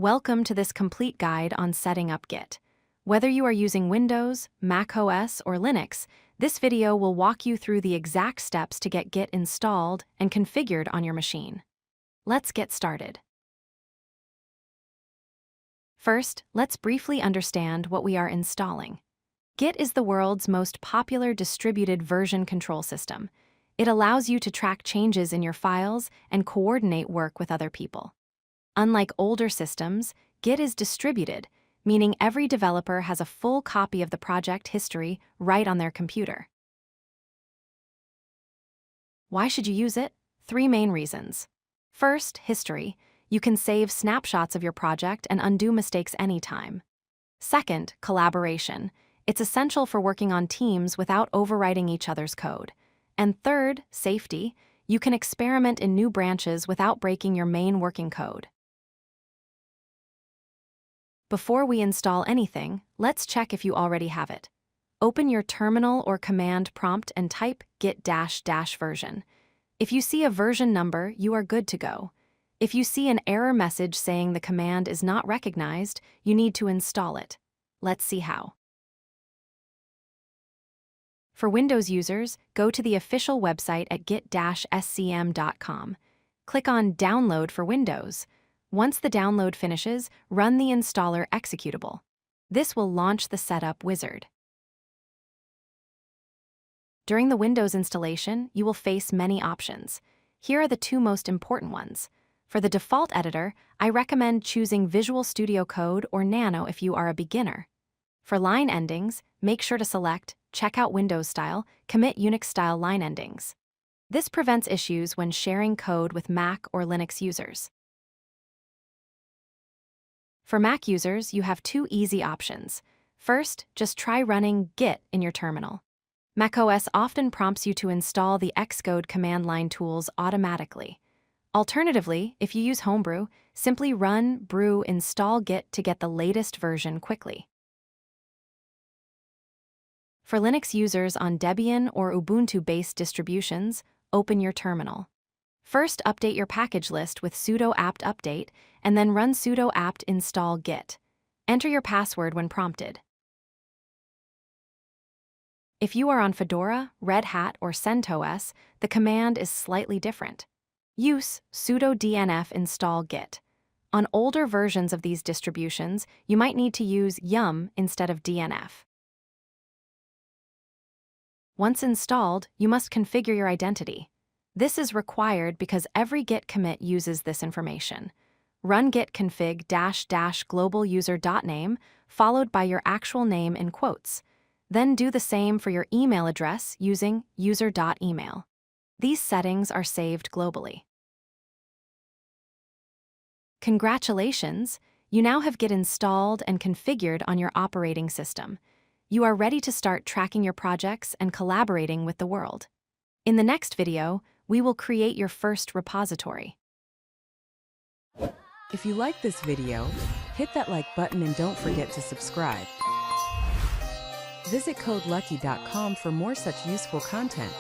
Welcome to this complete guide on setting up Git. Whether you are using Windows, macOS, or Linux, this video will walk you through the exact steps to get Git installed and configured on your machine. Let's get started. First, let's briefly understand what we are installing. Git is the world's most popular distributed version control system. It allows you to track changes in your files and coordinate work with other people. Unlike older systems, Git is distributed, meaning every developer has a full copy of the project history right on their computer. Why should you use it? 3 main reasons. First, history. You can save snapshots of your project and undo mistakes anytime. Second, collaboration. It's essential for working on teams without overwriting each other's code. And third, safety. You can experiment in new branches without breaking your main working code. Before we install anything, let's check if you already have it. Open your terminal or command prompt and type git -- version. If you see a version number, you are good to go. If you see an error message saying the command is not recognized, you need to install it. Let's see how. For Windows users, go to the official website at git-scm.com. Click on Download for Windows. Once the download finishes, run the installer executable. This will launch the setup wizard. During the Windows installation, you will face many options. Here are the 2 most important ones. For the default editor, I recommend choosing Visual Studio Code or Nano if you are a beginner. For line endings, make sure to select Checkout Windows Style, Commit Unix Style line endings. This prevents issues when sharing code with Mac or Linux users. For Mac users, you have 2 easy options. First, just try running Git in your terminal. macOS often prompts you to install the Xcode command line tools automatically. Alternatively, if you use Homebrew, simply run brew install Git to get the latest version quickly. For Linux users on Debian or Ubuntu-based distributions, open your terminal. First, update your package list with sudo apt update, and then run sudo apt install git. Enter your password when prompted. If you are on Fedora, Red Hat, or CentOS, the command is slightly different. Use sudo dnf install git. On older versions of these distributions, you might need to use yum instead of dnf. Once installed, you must configure your identity. This is required because every Git commit uses this information. Run git config -- global user.name, followed by your actual name in quotes. Then do the same for your email address using user.email. These settings are saved globally. Congratulations! You now have Git installed and configured on your operating system. You are ready to start tracking your projects and collaborating with the world. In the next video, we will create your first repository. If you like this video, hit that like button and don't forget to subscribe. Visit codelucky.com for more such useful content.